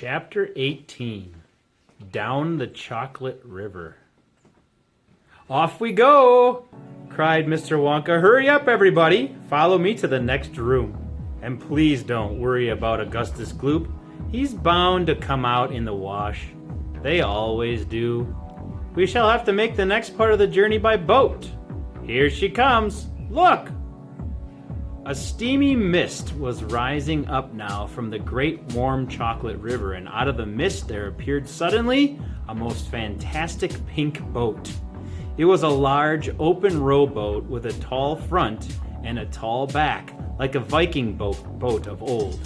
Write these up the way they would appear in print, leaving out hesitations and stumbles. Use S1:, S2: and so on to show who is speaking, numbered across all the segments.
S1: Chapter 18 Down the Chocolate River. Off we go! Cried Mr. Wonka. Hurry up, everybody! Follow me to the next room. And please don't worry about Augustus Gloop. He's bound to come out in the wash. They always do. We shall have to make the next part of the journey by boat. Here she comes. Look! A steamy mist was rising up now from the great warm chocolate river, and out of the mist there appeared suddenly a most fantastic pink boat. It was a large open rowboat with a tall front and a tall back, like a Viking boat of old.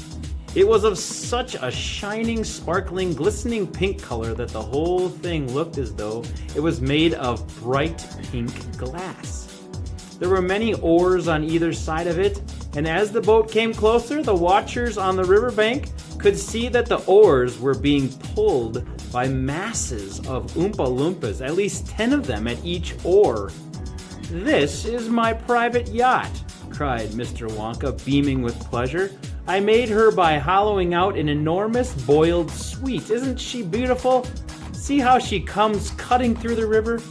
S1: It was of such a shining, sparkling, glistening pink color that the whole thing looked as though it was made of bright pink glass. There were many oars on either side of it, and as the boat came closer, the watchers on the riverbank could see that the oars were being pulled by masses of Oompa Loompas, at least 10 of them at each oar. "This is my private yacht," cried Mr. Wonka, beaming with pleasure. "I made her by hollowing out an enormous boiled sweet. Isn't she beautiful? See how she comes cutting through the river?"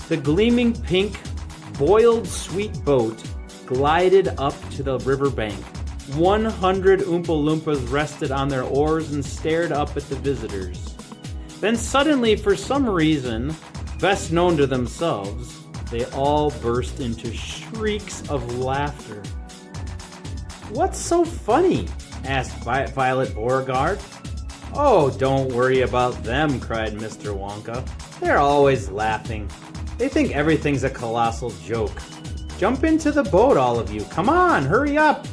S1: The gleaming pink boiled sweet boat glided up to the riverbank. 100 Oompa Loompas rested on their oars and stared up at the visitors. Then suddenly, for some reason best known to themselves, they all burst into shrieks of laughter. "What's so funny?" asked Violet Beauregarde. "Oh, don't worry about them," cried Mr. Wonka. "They're always laughing. They think everything's a colossal joke. Jump into the boat, all of you. Come on, hurry up."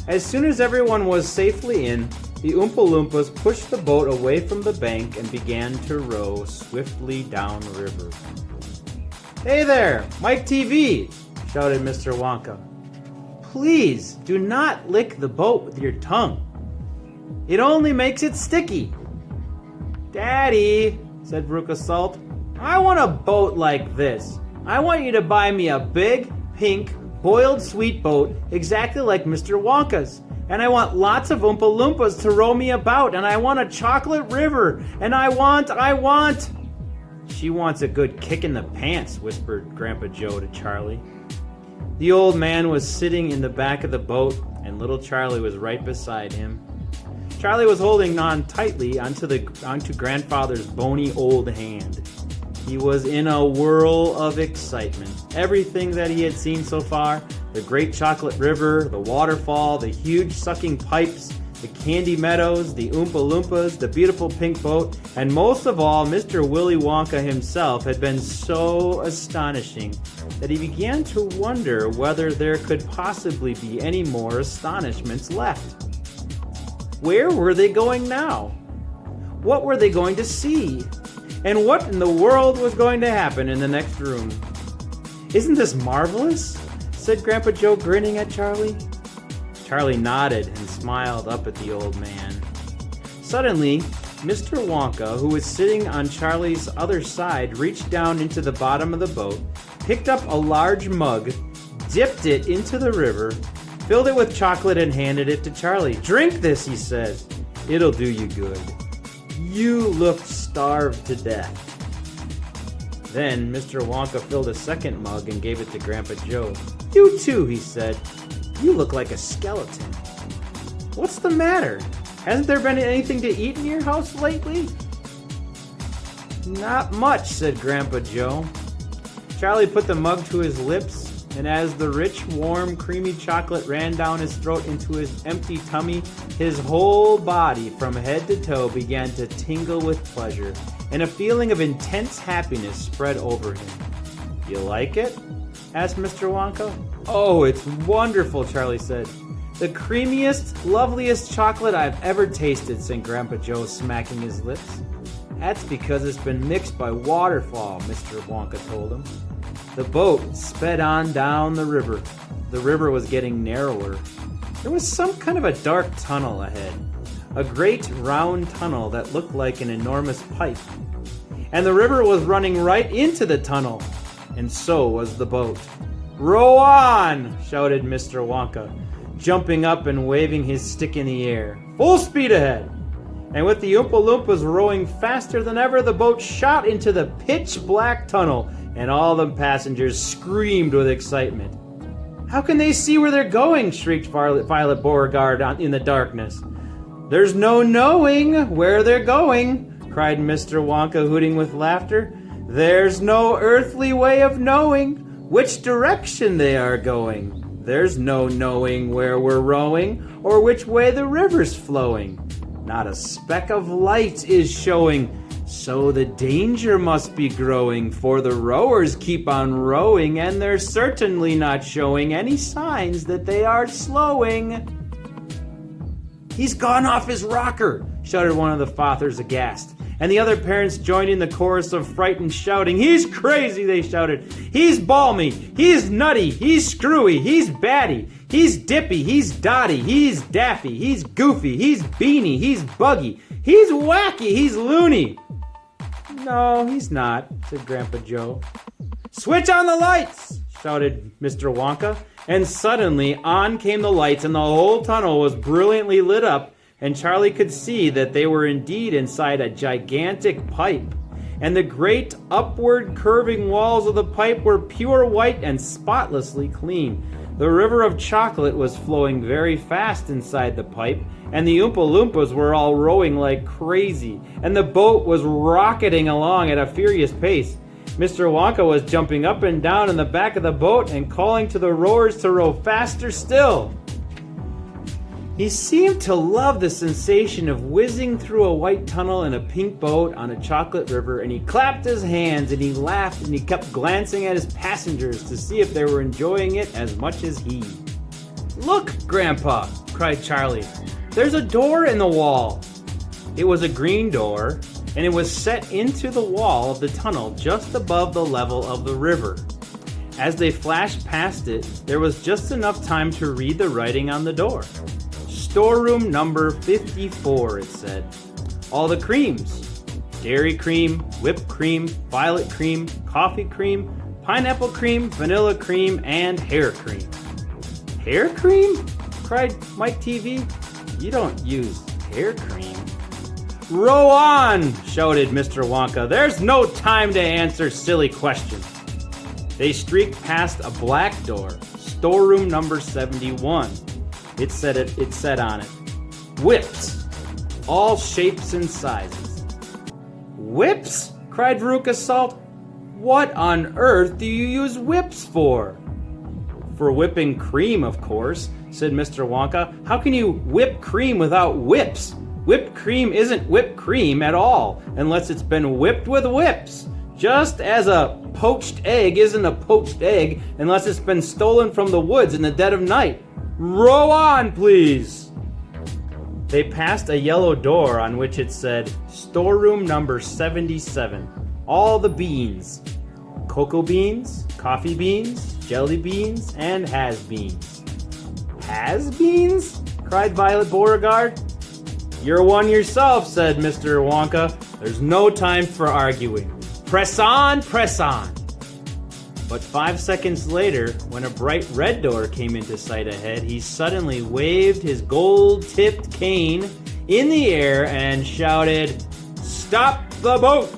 S1: As soon as everyone was safely in, the Oompa Loompas pushed the boat away from the bank and began to row swiftly down river. "Hey there, Mike TV!" shouted Mr. Wonka. "Please do not lick the boat with your tongue. It only makes it sticky." "Daddy," said Veruca Salt, "I want a boat like this. I want you to buy me a big, pink, boiled sweet boat exactly like Mr. Wonka's. And I want lots of Oompa Loompas to row me about. And I want a chocolate river. And I want... "She wants a good kick in the pants," whispered Grandpa Joe to Charlie. The old man was sitting in the back of the boat, and little Charlie was right beside him. Charlie was holding on tightly onto Grandfather's bony old hand. He was in a whirl of excitement. Everything that he had seen so far, the great chocolate river, the waterfall, the huge sucking pipes, the candy meadows, the Oompa Loompas, the beautiful pink boat, and most of all, Mr. Willy Wonka himself had been so astonishing that he began to wonder whether there could possibly be any more astonishments left. Where were they going now? What were they going to see? And what in the world was going to happen in the next room? "Isn't this marvelous?" said Grandpa Joe, grinning at Charlie. Charlie nodded and smiled up at the old man. Suddenly, Mr. Wonka, who was sitting on Charlie's other side, reached down into the bottom of the boat, picked up a large mug, dipped it into the river, filled it with chocolate, and handed it to Charlie. "Drink this," he said. "It'll do you good. You looked starved to death." Then Mr. Wonka filled a second mug and gave it to Grandpa Joe. "You too," he said. "You look like a skeleton. What's the matter? Hasn't there been anything to eat in your house lately?" "Not much," said Grandpa Joe. Charlie put the mug to his lips, and as the rich, warm, creamy chocolate ran down his throat into his empty tummy, his whole body from head to toe began to tingle with pleasure, and a feeling of intense happiness spread over him. "You like it?" asked Mr. Wonka. "Oh, it's wonderful," Charlie said. "The creamiest, loveliest chocolate I've ever tasted," said Grandpa Joe, smacking his lips. "That's because it's been mixed by waterfall," Mr. Wonka told him. The boat sped on down the river. The river was getting narrower. There was some kind of a dark tunnel ahead, a great round tunnel that looked like an enormous pipe. And the river was running right into the tunnel, and so was the boat. "Row on!" shouted Mr. Wonka, jumping up and waving his stick in the air. "Full speed ahead!" And with the Oompa Loompas rowing faster than ever, the boat shot into the pitch-black tunnel, and all the passengers screamed with excitement. "How can they see where they're going?" shrieked Violet Beauregard in the darkness. "There's no knowing where they're going," cried Mr. Wonka, hooting with laughter. "There's no earthly way of knowing which direction they are going. There's no knowing where we're rowing or which way the river's flowing. Not a speck of light is showing, so the danger must be growing, for the rowers keep on rowing, and they're certainly not showing any signs that they are slowing." "He's gone off his rocker," shouted one of the fathers aghast. And the other parents joined in the chorus of frightened shouting. "He's crazy," they shouted. "He's balmy, he's nutty, he's screwy, he's batty, he's dippy, he's dotty, he's daffy, he's goofy, he's beany, he's buggy, he's wacky, he's loony." "No, he's not," said Grandpa Joe. "Switch on the lights," shouted Mr. Wonka. And suddenly on came the lights, and the whole tunnel was brilliantly lit up, and Charlie could see that they were indeed inside a gigantic pipe. And the great upward curving walls of the pipe were pure white and spotlessly clean. The river of chocolate was flowing very fast inside the pipe, and the Oompa Loompas were all rowing like crazy, and the boat was rocketing along at a furious pace. Mr. Wonka was jumping up and down in the back of the boat and calling to the rowers to row faster still. He seemed to love the sensation of whizzing through a white tunnel in a pink boat on a chocolate river, and he clapped his hands and he laughed and he kept glancing at his passengers to see if they were enjoying it as much as he. "Look, Grandpa!" cried Charlie. "There's a door in the wall." It was a green door, and it was set into the wall of the tunnel just above the level of the river. As they flashed past it, there was just enough time to read the writing on the door. "Storeroom number 54, it said. "All the creams. Dairy cream, whipped cream, violet cream, coffee cream, pineapple cream, vanilla cream, and hair cream." "Hair cream?" cried Mike TV. "You don't use hair cream." "Row on!" shouted Mr. Wonka. "There's no time to answer silly questions." They streaked past a black door, storeroom number 71. It said on it, "Whips, all shapes and sizes." "Whips?" cried Veruca Salt. "What on earth do you use whips for?" "For whipping cream, of course," said Mr. Wonka. "How can you whip cream without whips? Whipped cream isn't whipped cream at all, unless it's been whipped with whips. Just as a poached egg isn't a poached egg unless it's been stolen from the woods in the dead of night. Row on, please." They passed a yellow door on which it said, "Storeroom number 77. All the beans. Cocoa beans, coffee beans, jelly beans, and has-beens." "Has-beens?" cried Violet Beauregard. "You're one yourself," said Mr. Wonka. "There's no time for arguing. Press on, press on." But 5 seconds later, when a bright red door came into sight ahead, he suddenly waved his gold-tipped cane in the air and shouted, "Stop the boat!"